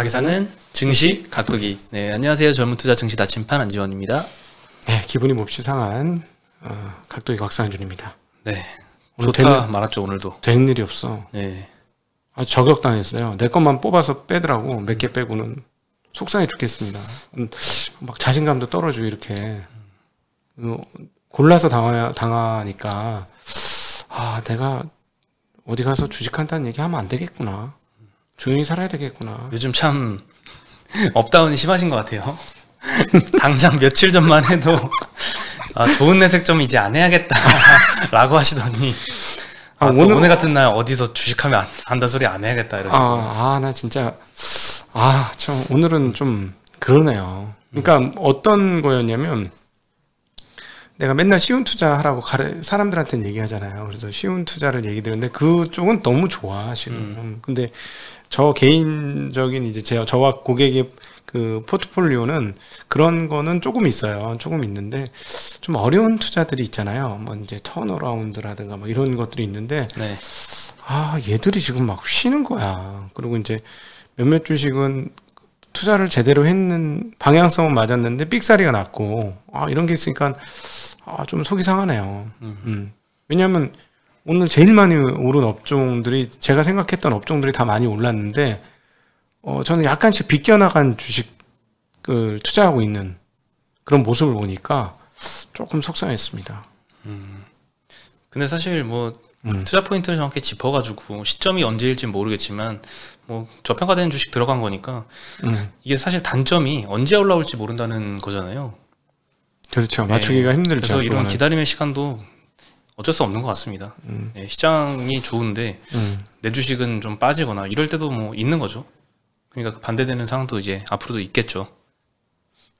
가게사는 증시 각도기. 네, 안녕하세요. 젊은 투자 증시 나침판 안지원입니다. 네, 기분이 몹시 상한 각도기 곽상준입니다. 네, 좋다 말았죠 오늘도. 되는 일이 없어. 네, 아주 저격당했어요. 내 것만 뽑아서 빼더라고. 몇 개 빼고는 속상해 죽겠습니다. 막 자신감도 떨어지고 이렇게 골라서 당하니까 내가 어디 가서 주식한다는 얘기 하면 안 되겠구나. 조용히 살아야 되겠구나. 요즘 참 업다운이 심하신 것 같아요. 당장 며칠 전만 해도 좋은 내색 좀 이제 안 해야겠다 라고 하시더니 오늘 같은 날 어디서 주식하면 한다 소리 안 해야겠다 이러시고. 나 진짜 참 오늘은 좀 그러네요. 그러니까 어떤 거였냐면 내가 맨날 쉬운 투자 하라고 사람들한테는 얘기하잖아요. 그래서 쉬운 투자를 얘기 드렸는데 그쪽은 너무 좋아 지금. 근데 저 개인적인 이제 저와 고객의 그 포트폴리오는 그런 거는 조금 있어요. 조금 있는데 좀 어려운 투자들이 있잖아요. 뭐 이제 턴어라운드라든가 뭐 이런 것들이 있는데 네. 얘들이 지금 막 쉬는 거야. 그리고 이제 몇몇 주식은 투자를 제대로 했는 방향성은 맞았는데 삑사리가 났고 이런 게 있으니까 좀 속이 상하네요. 왜냐하면 오늘 제일 많이 오른 업종들이 제가 생각했던 업종들이 다 많이 올랐는데 저는 약간씩 비껴나간 주식을 투자하고 있는 그런 모습을 보니까 조금 속상했습니다. 근데 사실 뭐 투자 포인트를 정확히 짚어가지고 시점이 언제일지 모르겠지만 뭐 저평가되는 주식 들어간 거니까 이게 사실 단점이 언제 올라올지 모른다는 거잖아요. 그렇죠. 맞추기가 힘들죠. 그래서 이런 기다림의 시간도 어쩔 수 없는 것 같습니다. 네, 시장이 좋은데 내 주식은 좀 빠지거나 이럴 때도 뭐 있는 거죠. 그러니까 반대되는 상황도 이제 앞으로도 있겠죠.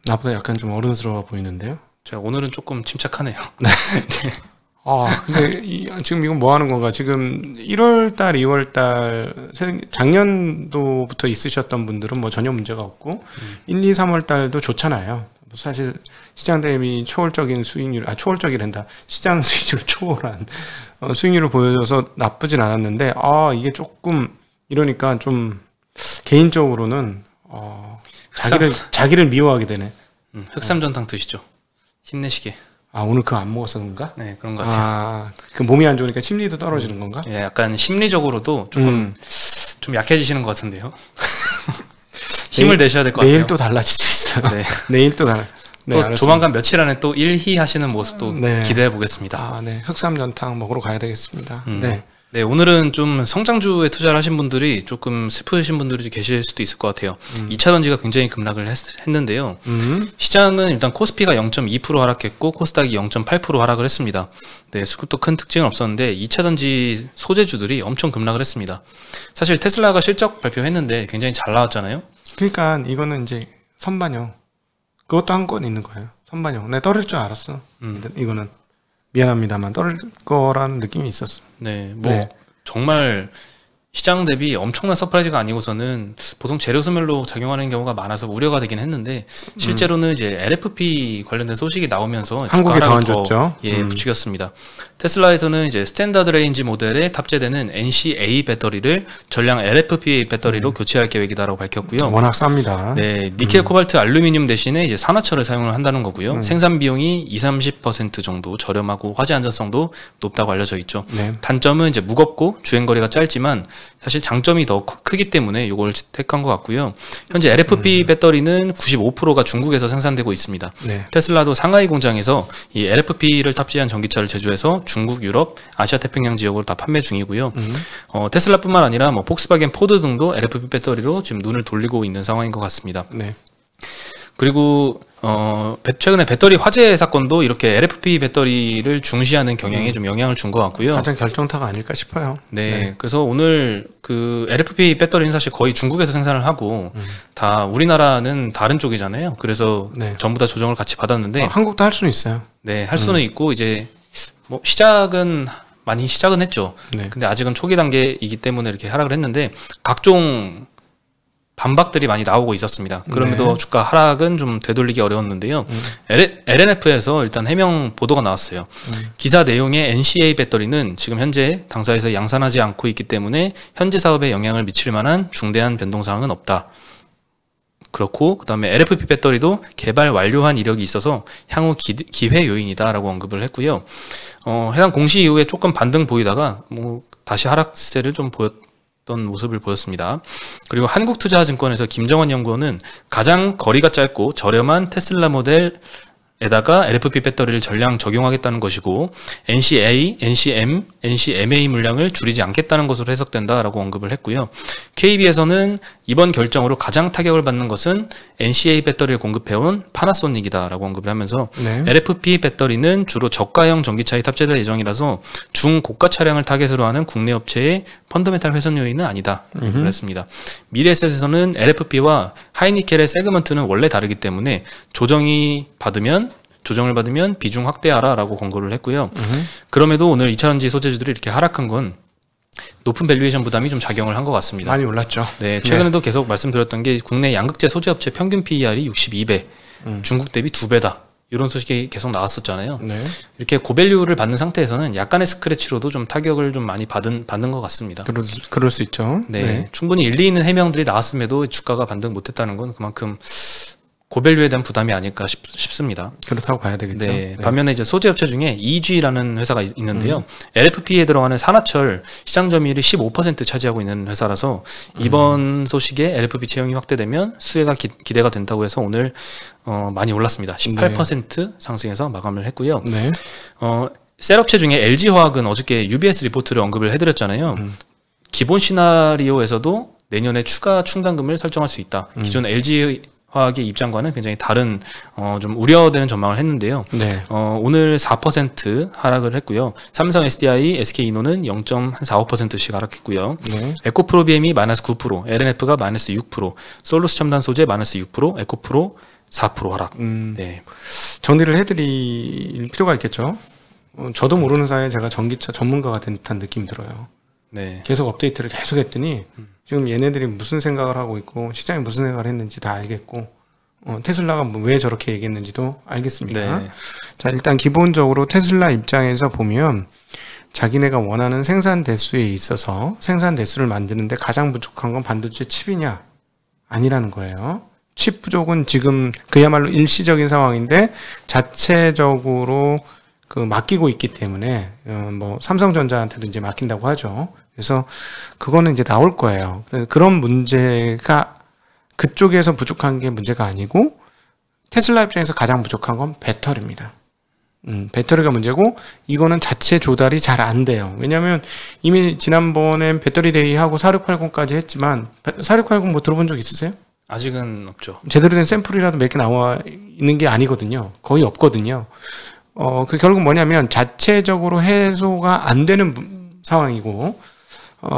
나보다 약간 좀 어른스러워 보이는데요? 제가 오늘은 조금 침착하네요. 네. 근데 지금 이건 뭐 하는 건가? 지금 1월달, 2월달 작년도부터 있으셨던 분들은 뭐 전혀 문제가 없고 1, 2, 3월달도 좋잖아요. 사실 시장 대비 초월적인 수익률, 초월적이란다. 시장 수익률 초월한 수익률을 보여줘서 나쁘진 않았는데 이게 조금 이러니까 좀 개인적으로는 자기를 미워하게 되네. 흑삼전탕 드시죠. 힘내시게. 오늘 그거 안 먹어서 그런가? 네, 그런 것 같아요. 그 몸이 안 좋으니까 심리도 떨어지는 건가? 예, 약간 심리적으로도 조금 좀 약해지시는 것 같은데요. 힘을 내셔야 될 것 같아요. 내일 또 달라질 수 있어요. 네. 내일 또 또 조만간 며칠 안에 또 일희 하시는 모습도 기대해 보겠습니다. 네, 흑삼전탕 먹으러 가야 되겠습니다. 네, 오늘은 좀 성장주에 투자를 하신 분들이 조금 슬프신 분들이 계실 수도 있을 것 같아요. 2차 전지가 굉장히 급락을 했는데요. 시장은 일단 코스피가 0.2% 하락했고 코스닥이 0.8% 하락을 했습니다. 네, 수급도 큰 특징은 없었는데 2차 전지 소재주들이 엄청 급락을 했습니다. 사실 테슬라가 실적 발표했는데 굉장히 잘 나왔잖아요. 그러니까 이거는 이제 선반영. 그것도 한 건 있는 거예요. 선반영. 내가 떨어질 줄 알았어. 이거는 미안합니다만 떨어질 거라는 느낌이 있었어. 네, 정말 시장 대비 엄청난 서프라이즈가 아니고서는 보통 재료 소멸로 작용하는 경우가 많아서 우려가 되긴 했는데 실제로는 이제 LFP 관련된 소식이 나오면서 한국에 더 안 좋죠. 부추겼습니다. 테슬라에서는 이제 스탠다드 레인지 모델에 탑재되는 NCA 배터리를 전량 LFP 배터리로 교체할 계획이다라고 밝혔고요. 워낙 쌉니다. 네, 니켈, 코발트, 알루미늄 대신에 이제 산화철을 사용을 한다는 거고요. 생산 비용이 20-30% 정도 저렴하고 화재 안전성도 높다고 알려져 있죠. 네. 단점은 이제 무겁고 주행 거리가 짧지만 사실 장점이 더 크기 때문에 이걸 택한 것 같고요. 현재 LFP 배터리는 95%가 중국에서 생산되고 있습니다. 네. 테슬라도 상하이 공장에서 이 LFP를 탑재한 전기차를 제조해서 중국, 유럽, 아시아 태평양 지역으로 다 판매 중이고요. 테슬라뿐만 아니라 뭐 폭스바겐, 포드 등도 LFP 배터리로 지금 눈을 돌리고 있는 상황인 것 같습니다. 네. 그리고 최근에 배터리 화재 사건도 이렇게 LFP 배터리를 중시하는 경향에 좀 영향을 준 것 같고요. 가장 결정타가 아닐까 싶어요. 네, 그래서 오늘 그 LFP 배터리는 사실 거의 중국에서 생산을 하고 다 우리나라는 다른 쪽이잖아요. 그래서 전부 다 조정을 같이 받았는데 한국도 할 수는 있어요. 네, 할 수는 있고 이제 뭐 시작은 많이 시작은 했죠. 근데 아직은 초기 단계이기 때문에 이렇게 하락을 했는데 각종 반박들이 많이 나오고 있었습니다. 그럼에도 주가 하락은 좀 되돌리기 어려웠는데요. LNF에서 일단 해명 보도가 나왔어요. 기사 내용에 NCA 배터리는 지금 현재 당사에서 양산하지 않고 있기 때문에 현재 사업에 영향을 미칠 만한 중대한 변동사항은 없다. 그렇고 그다음에 LFP 배터리도 개발 완료한 이력이 있어서 향후 기회 요인이다라고 언급을 했고요. 해당 공시 이후에 조금 반등 보이다가 뭐 다시 하락세를 좀 보였던 모습을 보였습니다. 그리고 한국투자증권에서 김정원 연구원은 가장 거리가 짧고 저렴한 테슬라 모델에다가 LFP 배터리를 전량 적용하겠다는 것이고 NCA, NCM, NCMA 물량을 줄이지 않겠다는 것으로 해석된다라고 언급을 했고요. KB에서는 이번 결정으로 가장 타격을 받는 것은 NCA 배터리를 공급해온 파나소닉이다라고 언급을 하면서 네. LFP 배터리는 주로 저가형 전기차에 탑재될 예정이라서 중고가 차량을 타겟으로 하는 국내 업체의 펀더멘탈 훼손 요인은 아니다. 그랬습니다. 미래에셋에서는 LFP와 하이니켈의 세그먼트는 원래 다르기 때문에 조정을 받으면 비중 확대하라라고 권고를 했고요. 그럼에도 오늘 2차전지 소재주들이 이렇게 하락한 건 높은 밸류에이션 부담이 좀 작용을 한 것 같습니다. 많이 올랐죠. 네, 최근에도 계속 말씀드렸던 게 국내 양극재 소재업체 평균 PER이 62배, 중국 대비 2배다. 이런 소식이 계속 나왔었잖아요. 네. 이렇게 고밸류를 받는 상태에서는 약간의 스크래치로도 좀 타격을 좀 많이 받는 것 같습니다. 그럴 수 있죠. 네, 네. 충분히 일리 있는 해명들이 나왔음에도 주가가 반등 못했다는 건 그만큼 고밸류에 대한 부담이 아닐까 싶습니다. 그렇다고 봐야 되겠죠. 네. 네. 반면에 이제 소재 업체 중에 EG라는 회사가 있는데요. LFP에 들어가는 산화철 시장 점유율이 15% 차지하고 있는 회사라서 이번 소식에 LFP 채용이 확대되면 수혜가 기대가 된다고 해서 오늘 많이 올랐습니다. 18% 상승해서 마감을 했고요. 네. 셀 업체 중에 LG화학은 어저께 UBS 리포트를 언급을 해드렸잖아요. 기본 시나리오에서도 내년에 추가 충당금을 설정할 수 있다. 기존 LG 화학의 입장과는 굉장히 다른 좀 우려되는 전망을 했는데요. 네. 오늘 4% 하락을 했고요. 삼성 SDI, SK이노는 0.45%씩 하락했고요. 네. 에코프로비엠이 마이너스 9%, LNF가 마이너스 6%, 솔루스 첨단 소재 마이너스 6%, 에코프로 4% 하락. 네. 정리를 해드릴 필요가 있겠죠. 저도 모르는 사이에 제가 전기차 전문가가 된 듯한 느낌이 들어요. 네. 계속 업데이트를 계속 했더니 지금 얘네들이 무슨 생각을 하고 있고 시장이 무슨 생각을 했는지 다 알겠고 테슬라가 왜 저렇게 얘기했는지도 알겠습니다. 네. 자, 일단 기본적으로 테슬라 입장에서 보면 자기네가 원하는 생산 대수에 있어서 생산 대수를 만드는데 가장 부족한 건 반도체 칩이냐? 아니라는 거예요. 칩 부족은 지금 그야말로 일시적인 상황인데 자체적으로 맡기고 있기 때문에 뭐 삼성전자한테도 이제 맡긴다고 하죠. 그래서 그거는 이제 나올 거예요. 그런 문제가 그쪽에서 부족한 게 문제가 아니고 테슬라 입장에서 가장 부족한 건 배터리입니다. 배터리가 문제고 이거는 자체 조달이 잘 안 돼요. 왜냐하면 이미 지난번엔 배터리 데이하고 4680까지 했지만 4680 뭐 들어본 적 있으세요? 아직은 없죠. 제대로 된 샘플이라도 몇 개 나와 있는 게 아니거든요. 거의 없거든요. 그 결국 뭐냐면 자체적으로 해소가 안 되는 상황이고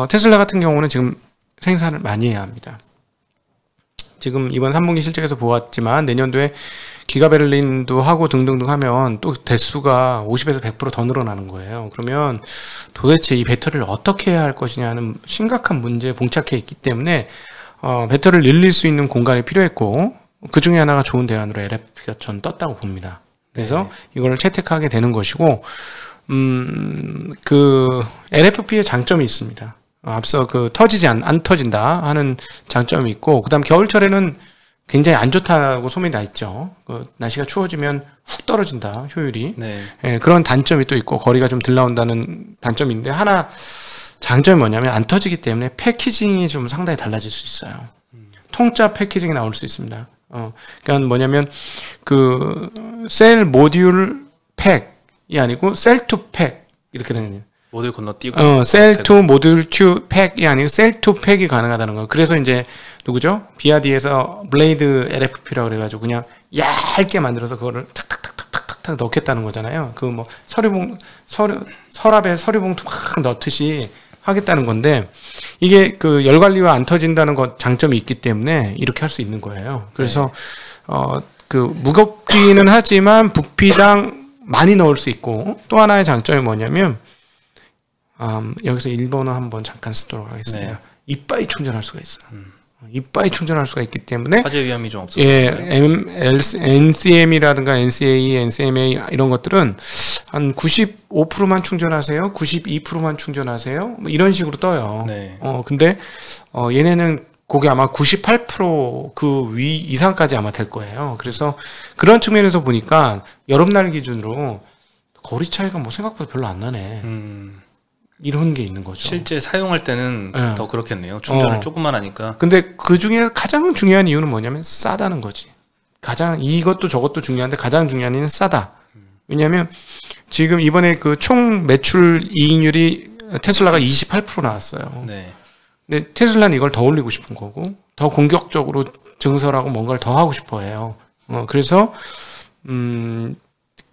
테슬라 같은 경우는 지금 생산을 많이 해야 합니다. 지금 이번 3분기 실적에서 보았지만 내년도에 기가베를린도 하고 등등등 하면 또 대수가 50에서 100% 더 늘어나는 거예요. 그러면 도대체 이 배터리를 어떻게 해야 할 것이냐는 심각한 문제에 봉착해 있기 때문에 배터리를 늘릴 수 있는 공간이 필요했고 그 중에 하나가 좋은 대안으로 LFP가 전 떴다고 봅니다. 그래서 이걸 채택하게 되는 것이고 그 LFP의 장점이 있습니다. 앞서 터지지 안 터진다 하는 장점이 있고 그다음 겨울철에는 굉장히 안 좋다고 소문이 나 있죠. 날씨가 추워지면 훅 떨어진다 효율이. 네. 예, 그런 단점이 또 있고 거리가 좀 덜 나온다는 단점인데 하나 장점이 뭐냐면 안 터지기 때문에 패키징이 좀 상당히 달라질 수 있어요. 통짜 패키징이 나올 수 있습니다. 그러니까 뭐냐면 셀 모듈 팩이 아니고 셀 투 팩 이렇게 되는 거예요. 모듈 건너뛰고 셀 투 모듈 투 팩이 아니고 셀 투 팩이 가능하다는 거예요. 그래서 이제 누구죠? 비아디에서 블레이드 LFP라고 그래가지고 그냥 얇게 만들어서 그거를 탁탁탁탁탁탁 넣겠다는 거잖아요. 뭐 서랍에 서류봉투 막 넣듯이 하겠다는 건데 이게 열 관리와 안 터진다는 것 장점이 있기 때문에 이렇게 할 수 있는 거예요. 그래서 무겁기는 하지만 부피당 많이 넣을 수 있고 또 하나의 장점이 뭐냐면 여기서 일본어 한번 잠깐 쓰도록 하겠습니다. 네. 이빠이 충전할 수가 있어요. 이빠이 충전할 수가 있기 때문에 화재 위험이 좀 없어요. 예, NCM이라든가 NCA, NCMA 이런 것들은 한 95%만 충전하세요, 92%만 충전하세요, 뭐 이런 식으로 떠요. 네. 근데 얘네는 그게 아마 98% 위 이상까지 아마 될 거예요. 그래서 그런 측면에서 보니까 여름날 기준으로 거리 차이가 뭐 생각보다 별로 안 나네. 이런 게 있는 거죠. 실제 사용할 때는 네. 더 그렇겠네요. 충전을 조금만 하니까. 근데 그 중에 가장 중요한 이유는 뭐냐면 싸다는 거지. 가장 이것도 저것도 중요한데 가장 중요한 이유는 싸다. 왜냐하면 지금 이번에 그 총 매출 이익률이 테슬라가 28% 나왔어요. 네. 근데 테슬라는 이걸 더 올리고 싶은 거고 더 공격적으로 증설하고 뭔가를 더 하고 싶어해요. 그래서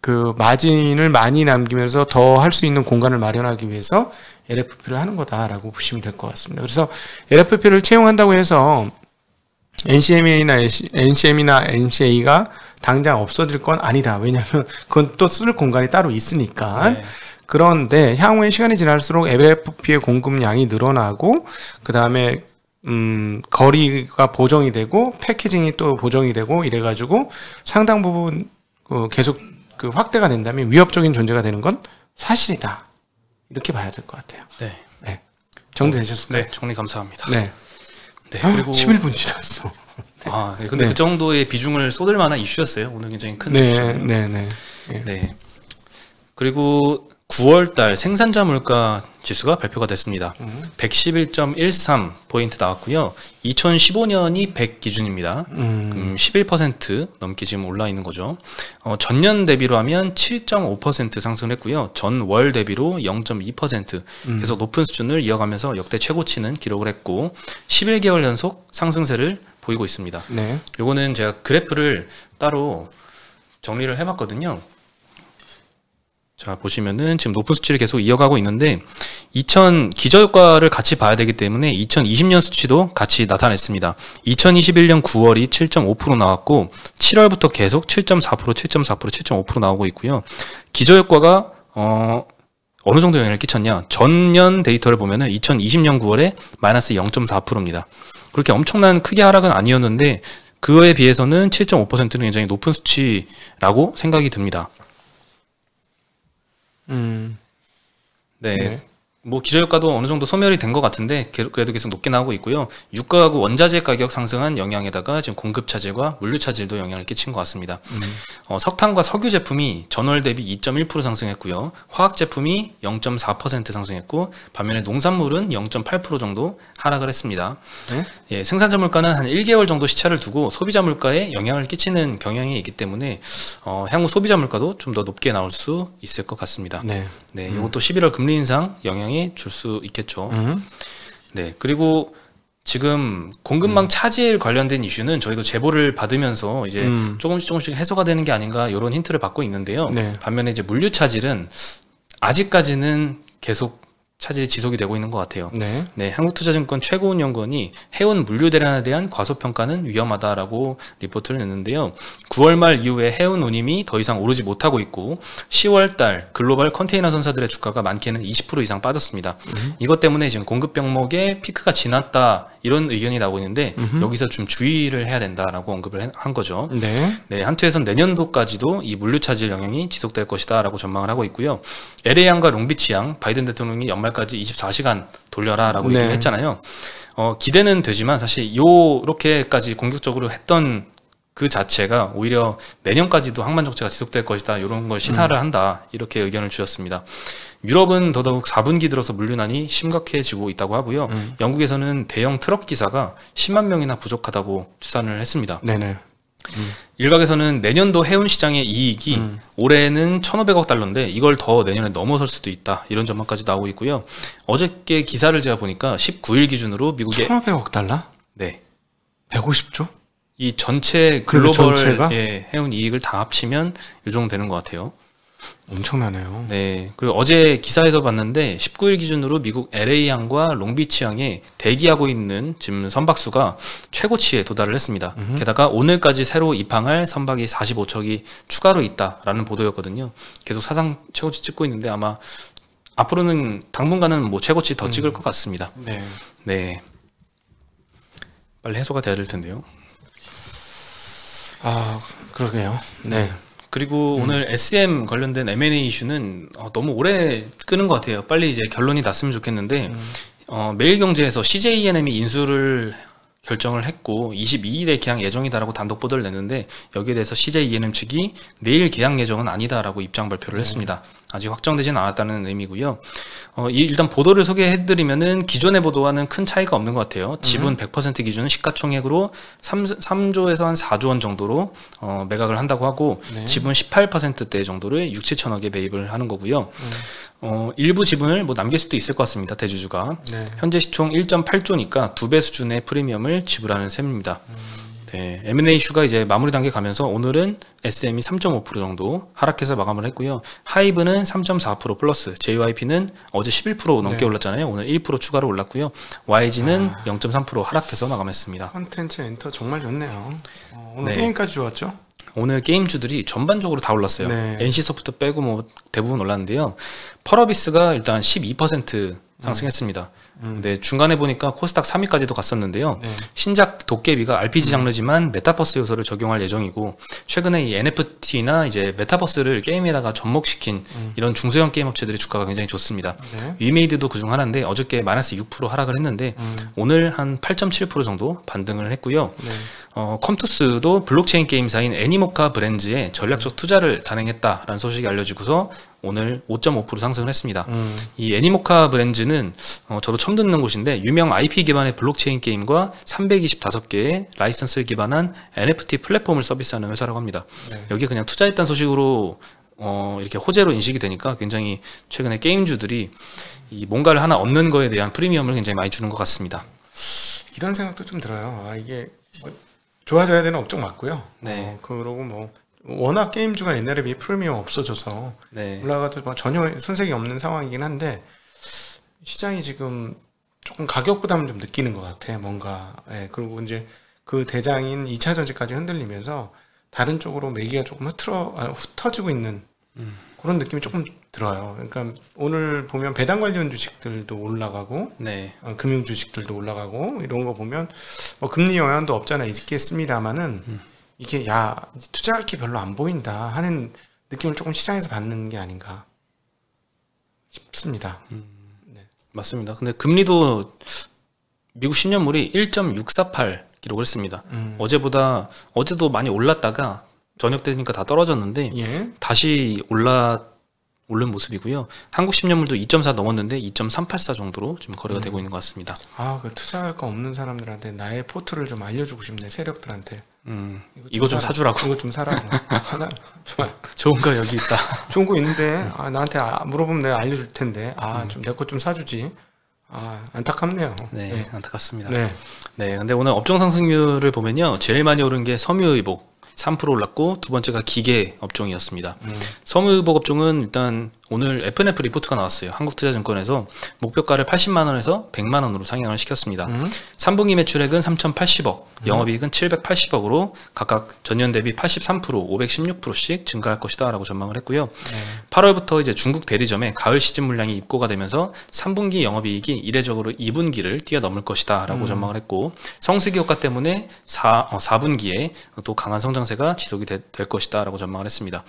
그 마진을 많이 남기면서 더 할 수 있는 공간을 마련하기 위해서 LFP를 하는 거다라고 보시면 될 것 같습니다. 그래서 LFP를 채용한다고 해서 NCM이나 NCA가 당장 없어질 건 아니다. 왜냐하면 그건 또 쓸 공간이 따로 있으니까. 네. 그런데 향후에 시간이 지날수록 LFP의 공급량이 늘어나고 그 다음에 거리가 보정이 되고 패키징이 또 보정이 되고 이래가지고 상당 부분 계속 그 확대가 된다면 위협적인 존재가 되는 건 사실이다. 이렇게 봐야 될 것 같아요. 네. 네. 정리되셨을까요? 네, 정리 감사합니다. 네. 네. 그리고 11분 지났어. 아, 네. 근데 네. 그 정도의 비중을 쏟을 만한 이슈였어요. 오늘 굉장히 큰 네, 이슈잖아요. 네, 네. 네. 그리고 9월달 생산자 물가 지수가 발표가 됐습니다. 111.13 포인트 나왔고요. 2015년이 100 기준입니다. 11% 넘게 지금 올라 있는 거죠. 전년 대비로 하면 7.5% 상승했고요. 전월 대비로 0.2% 계속 높은 수준을 이어가면서 역대 최고치는 기록을 했고 11개월 연속 상승세를 보이고 있습니다. 네. 요거는 제가 그래프를 따로 정리를 해봤거든요. 자, 보시면은 지금 높은 수치를 계속 이어가고 있는데 기저효과를 같이 봐야 되기 때문에 2020년 수치도 같이 나타냈습니다. 2021년 9월이 7.5% 나왔고 7월부터 계속 7.4%, 7.4%, 7.5% 나오고 있고요. 기저효과가 어느 정도 영향을 끼쳤냐? 전년 데이터를 보면은 2020년 9월에 마이너스 0.4%입니다. 그렇게 엄청난 크게 하락은 아니었는데 그거에 비해서는 7.5%는 굉장히 높은 수치라고 생각이 듭니다. 네. 네. 뭐 기저효과도 어느 정도 소멸이 된 것 같은데 그래도 계속 높게 나오고 있고요. 유가하고 원자재 가격 상승한 영향에다가 지금 공급 차질과 물류 차질도 영향을 끼친 것 같습니다. 석탄과 석유 제품이 전월 대비 2.1% 상승했고요. 화학 제품이 0.4% 상승했고 반면에 농산물은 0.8% 정도 하락을 했습니다. 예, 생산자 물가는 한 1개월 정도 시차를 두고 소비자 물가에 영향을 끼치는 경향이 있기 때문에 향후 소비자 물가도 좀 더 높게 나올 수 있을 것 같습니다. 네. 네, 이것도 11월 금리 인상 영향이 줄 수 있겠죠. 네, 그리고 지금 공급망 차질 관련된 이슈는 저희도 제보를 받으면서 이제 조금씩 해소가 되는 게 아닌가 이런 힌트를 받고 있는데요. 네. 반면에 이제 물류 차질은 아직까지는 계속 차질이 지속이 되고 있는 것 같아요. 네. 네, 한국투자증권 최고운연구원이 해운 물류 대란에 대한 과소평가는 위험하다라고 리포트를 냈는데요. 9월 말 이후에 해운 운임이 더 이상 오르지 못하고 있고 10월 달 글로벌 컨테이너 선사들의 주가가 많게는 20% 이상 빠졌습니다. 이것 때문에 지금 공급 병목의 피크가 지났다 이런 의견이 나오고 있는데 여기서 좀 주의를 해야 된다라고 언급을 한 거죠. 네. 네, 한투에선 내년도까지도 이 물류 차질 영향이 지속될 것이다라고 전망을 하고 있고요. LA양과 롱비치양 바이든 대통령이 연말까지 24시간 돌려라라고 네. 얘기를 했잖아요. 기대는 되지만 사실 요렇게까지 공격적으로 했던 그 자체가 오히려 내년까지도 항만 정체가 지속될 것이다 이런 걸 시사를 한다 이렇게 의견을 주셨습니다. 유럽은 더더욱 4분기 들어서 물류난이 심각해지고 있다고 하고요. 영국에서는 대형 트럭 기사가 10만 명이나 부족하다고 추산을 했습니다. 네네. 일각에서는 내년도 해운 시장의 이익이 올해는 1,500억 달러인데 이걸 더 내년에 넘어설 수도 있다 이런 전망까지 나오고 있고요. 어저께 기사를 제가 보니까 19일 기준으로 미국의 1,500억 달러? 네, 150조? 이 전체 그리고 글로벌 전체가? 예, 해운 이익을 다 합치면 이 정도 되는 것 같아요. 엄청나네요. 네, 그리고 어제 기사에서 봤는데 19일 기준으로 미국 LA항과 롱비치항에 대기하고 있는 지금 선박수가 최고치에 도달을 했습니다. 게다가 오늘까지 새로 입항할 선박이 45척이 추가로 있다라는 보도였거든요. 계속 사상 최고치 찍고 있는데 아마 앞으로는 당분간은 뭐 최고치 더 찍을 것 같습니다. 네. 네, 빨리 해소가 돼야 될 텐데요. 아, 그러게요. 네. 그리고 오늘 SM 관련된 M&A 이슈는 너무 오래 끄는 것 같아요. 빨리 이제 결론이 났으면 좋겠는데 매일경제에서 CJENM이 인수를 결정을 했고 22일에 계약 예정이다라고 단독 보도를 냈는데 여기에 대해서 CJ E&M 측이 내일 계약 예정은 아니다라고 입장 발표를 했습니다. 아직 확정되지는 않았다는 의미고요. 일단 보도를 소개해드리면은 기존의 보도와는 큰 차이가 없는 것 같아요. 지분 100% 기준은 시가총액으로 3조에서 한 4조 원 정도로 매각을 한다고 하고 네. 지분 18%대 정도를 6, 7천억에 매입을 하는 거고요. 일부 지분을 뭐 남길 수도 있을 것 같습니다. 대주주가. 네. 현재 시총 1.8조니까 2배 수준의 프리미엄을 지불하는 셈입니다. 네, M&A 이슈가 이제 마무리 단계 가면서 오늘은 SM이 3.5% 정도 하락해서 마감을 했고요. 하이브는 3.4% 플러스, JYP는 어제 11% 넘게 네. 올랐잖아요. 오늘 1% 추가로 올랐고요. YG는 0.3% 하락해서 마감했습니다. 컨텐츠 엔터 정말 좋네요. 오늘 네. 게임까지 좋았죠? 오늘 게임주들이 전반적으로 다 올랐어요. 네. NC소프트 빼고 뭐 대부분 올랐는데요. 펄어비스가 일단 12% 상승했습니다. 근데 중간에 보니까 코스닥 3위까지도 갔었는데요. 네. 신작 도깨비가 RPG 장르지만 메타버스 요소를 적용할 예정이고 최근에 이 NFT나 이제 메타버스를 게임에다가 접목시킨 이런 중소형 게임 업체들의 주가가 굉장히 좋습니다. 네. 위메이드도 그중 하나인데 어저께 마이너스 6% 하락을 했는데 오늘 한 8.7% 정도 반등을 했고요. 네. 컴투스도 블록체인 게임사인 애니모카 브랜드에 전략적 투자를 단행했다라는 소식이 알려지고서 오늘 5.5% 상승을 했습니다. 이 애니모카 브랜드는 저도 처음 듣는 곳인데 유명 IP 기반의 블록체인 게임과 325개의 라이선스를 기반한 NFT 플랫폼을 서비스하는 회사라고 합니다. 네. 여기에 그냥 투자했다는 소식으로 이렇게 호재로 인식이 되니까 굉장히 최근에 게임주들이 이 뭔가를 하나 얻는 거에 대한 프리미엄을 굉장히 많이 주는 것 같습니다. 이런 생각도 좀 들어요. 이게 뭐 좋아져야 되는 업종 맞고요. 네. 그러고 뭐 워낙 게임주가 옛날에 비해 프리미엄 없어져서 네. 올라가도 뭐 전혀 손색이 없는 상황이긴 한데 시장이 지금 조금 가격 부담을 좀 느끼는 것 같아. 뭔가. 예, 그리고 이제 그 대장인 2차 전지까지 흔들리면서 다른 쪽으로 매기가 조금 흩어지고 있는 그런 느낌이 조금 들어요. 그러니까 오늘 보면 배당 관련 주식들도 올라가고 네. 금융 주식들도 올라가고 이런 거 보면 뭐 금리 영향도 없잖아 있겠습니다만은 이게 투자할 게 별로 안 보인다 하는 느낌을 조금 시장에서 받는 게 아닌가 싶습니다. 네. 맞습니다. 근데 금리도 미국 10년물이 1.648 기록을 했습니다. 어제도 많이 올랐다가 저녁 되니까 다 떨어졌는데 예. 다시 오른 모습이고요. 한국 10년물도 2.4 넘었는데 2.384 정도로 지금 거래가 되고 있는 것 같습니다. 그 투자할 거 없는 사람들한테 나의 포트를 좀 알려주고 싶네. 세력들한테. 이거 좀 사주라고. 이거 좀 사라고. 하나 좋아요. 좋은 거 여기 있다. 좋은 거 있는데 나한테 물어보면 내가 알려줄 텐데 좀 내 거 좀 사주지. 안타깝네요. 네, 네. 안타깝습니다. 네. 네, 근데 오늘 업종 상승률을 보면요, 제일 많이 오른 게 섬유의복 3% 올랐고 두 번째가 기계 업종이었습니다. 섬유의복 업종은 일단 오늘 FNF 리포트가 나왔어요. 한국투자증권에서 목표가를 80만 원에서 100만 원으로 상향을 시켰습니다. 3분기 매출액은 3,080억, 영업이익은 780억으로 각각 전년 대비 83%, 516%씩 증가할 것이다라고 전망을 했고요. 8월부터 이제 중국 대리점에 가을 시즌 물량이 입고가 되면서 3분기 영업이익이 이례적으로 2분기를 뛰어넘을 것이다라고 전망을 했고 성수기 효과 때문에 4분기에 또 강한 성장세가 지속이 될 것이다라고 전망을 했습니다.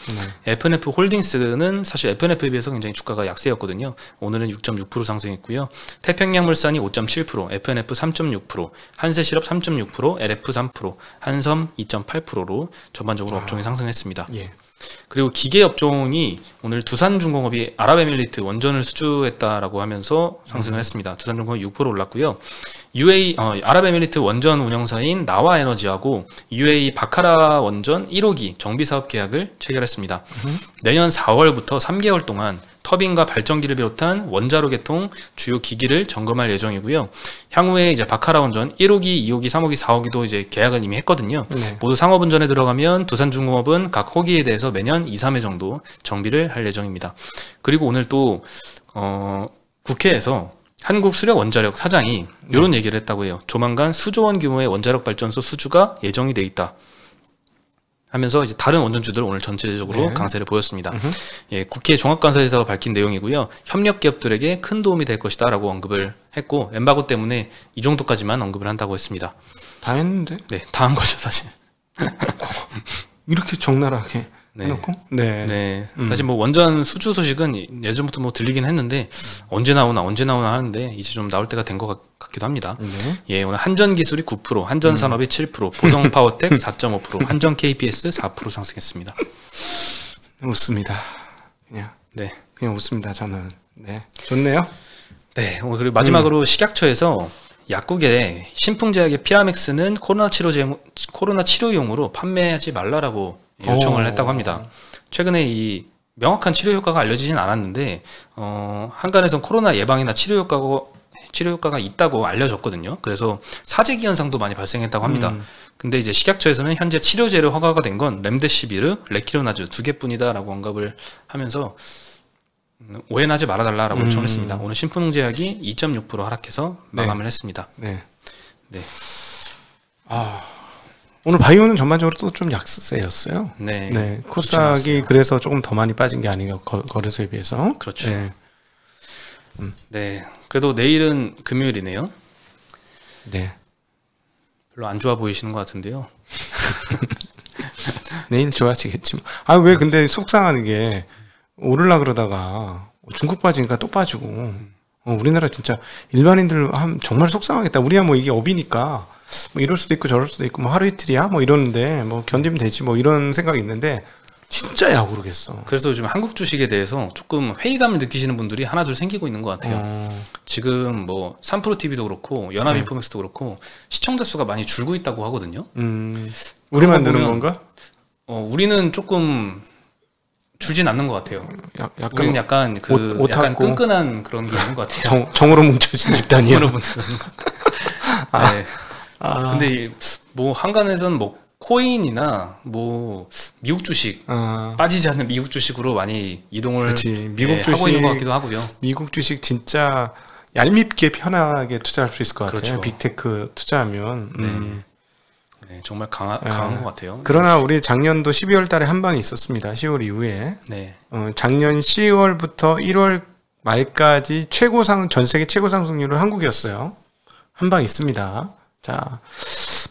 FNF 홀딩스는 사실 FNF에 비해서 굉장히 주가가 약세였거든요. 오늘은 6.6% 상승했고요. 태평양물산이 5.7%, FNF 3.6%, 한세실업 3.6%, LF 3%, 한섬 2.8%로 전반적으로 업종이 상승했습니다. 예. 그리고 기계 업종이 오늘 두산중공업이 아랍에미리트 원전을 수주했다라고 하면서 상승을 했습니다. 두산중공업이 6% 올랐고요. 아랍에미리트 원전 운영사인 나와에너지하고 UAE 바카라 원전 1호기 정비사업 계약을 체결했습니다. 내년 4월부터 3개월 동안 터빈과 발전기를 비롯한 원자로 계통 주요 기기를 점검할 예정이고요. 향후에 이제 바카라 원전 1호기, 2호기, 3호기, 4호기도 이제 계약은 이미 했거든요. 네. 모두 상업운전에 들어가면 두산중공업은 각 호기에 대해서 매년 2, 3회 정도 정비를 할 예정입니다. 그리고 오늘 또 국회에서 한국수력원자력 사장이 이런 얘기를 했다고 해요. 조만간 수조 원 규모의 원자력 발전소 수주가 예정이 돼 있다 하면서 이제 다른 원전주들 오늘 전체적으로 네. 강세를 보였습니다. 예, 국회 종합관서에서 밝힌 내용이고요. 협력 기업들에게 큰 도움이 될 것이다라고 언급을 했고 엠바고 때문에 이 정도까지만 언급을 한다고 했습니다. 다 했는데 네, 다 한 거죠 사실. 이렇게 적나라하게 네. 해놓고 네. 네. 사실 뭐 원전 수주 소식은 예전부터 뭐 들리긴 했는데 언제 나오나 하는데 이제 좀 나올 때가 된 것 같기도 합니다. 네. 예, 오늘 한전 기술이 9%, 한전 산업이 7%, 보성 파워텍 4.5%, 한전 KPS 4% 상승했습니다. 웃습니다. 네. 그냥 웃습니다. 저는. 네. 좋네요. 네. 그리고 마지막으로 식약처에서 약국에 신풍제약의 피라맥스는 코로나 치료용으로 판매하지 말라라고 요청을 했다고 합니다. 최근에 이 명확한 치료 효과가 알려지진 않았는데 한간에선 코로나 예방이나 치료 효과가 있다고 알려졌거든요. 그래서 사재기 현상도 많이 발생했다고 합니다. 근데 이제 식약처에서는 현재 치료제로 허가가 된 건 렘데시비르, 레키로나즈 2개뿐이다라고 언급을 하면서 오해나지 말아달라라고 요청했습니다. 오늘 신풍제약이 2.6% 하락해서 마감을 했습니다. 네. 네. 오늘 바이오는 전반적으로 또 좀 약세였어요. 네. 네. 코스닥이 그래서 조금 더 많이 빠진 게 아닌가 거래소에 비해서. 그렇죠. 네. 네. 그래도 내일은 금요일이네요. 네. 별로 안 좋아 보이시는 것 같은데요. 내일 좋아지겠지. 왜 근데 속상한 게 오르려 그러다가 중국 빠지니까 또 빠지고. 우리나라 진짜 일반인들 하면 정말 속상하겠다. 우리야 뭐 이게 업이니까 뭐 이럴 수도 있고 저럴 수도 있고 뭐 하루 이틀이야 뭐 이러는데 뭐 견디면 되지 뭐 이런 생각이 있는데 진짜야 모르겠어. 그래서 요즘 한국 주식에 대해서 조금 회의감을 느끼시는 분들이 하나둘 생기고 있는 것 같아요. 지금 뭐 3프로TV도 그렇고 연합인포맥스도 그렇고 시청자 수가 많이 줄고 있다고 하거든요. 우리만 느는 건가? 우리는 조금 줄진 않는 것 같아요. 우리는 약간 약간 오타쿠. 끈끈한 그런 게 있는 것 같아요. 정으로 뭉쳐진 집단이에요. 네. 근데 뭐 한간에서는 뭐 코인이나 뭐 미국 주식 빠지지 않는 미국 주식으로 많이 이동을 미국 주식 하고 있는 것 같기도 하고요. 미국 주식 진짜 얄밉게 편하게 투자할 수 있을 것 같아요. 그렇죠. 빅테크 투자하면. 네, 정말 강한 것 같아요. 그러나 우리 작년도 12월 달에 한 방이 있었습니다. 10월 이후에. 네. 작년 10월부터 1월 말까지 전 세계 최고 상승률은 한국이었어요. 한 방 있습니다. 자,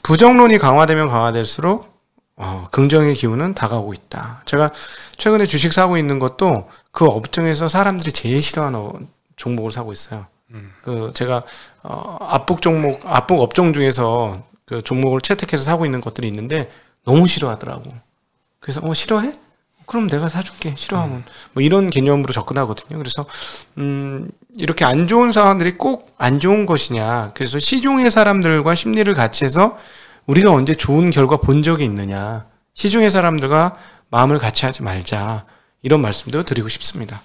부정론이 강화되면 강화될수록 긍정의 기운은 다가오고 있다. 제가 최근에 주식 사고 있는 것도 그 업종에서 사람들이 제일 싫어하는 종목을 사고 있어요. 제가 압북 업종 중에서 그 종목을 채택해서 사고 있는 것들이 있는데 너무 싫어하더라고. 그래서 싫어해? 그럼 내가 사줄게. 싫어하면 뭐 이런 개념으로 접근하거든요. 그래서 이렇게 안 좋은 상황들이 꼭 안 좋은 것이냐. 그래서 시중의 사람들과 심리를 같이 해서 우리가 언제 좋은 결과 본 적이 있느냐. 시중의 사람들과 마음을 같이 하지 말자. 이런 말씀도 드리고 싶습니다.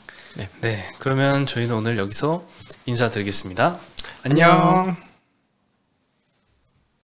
네. 그러면 저희는 오늘 여기서 인사드리겠습니다. 안녕.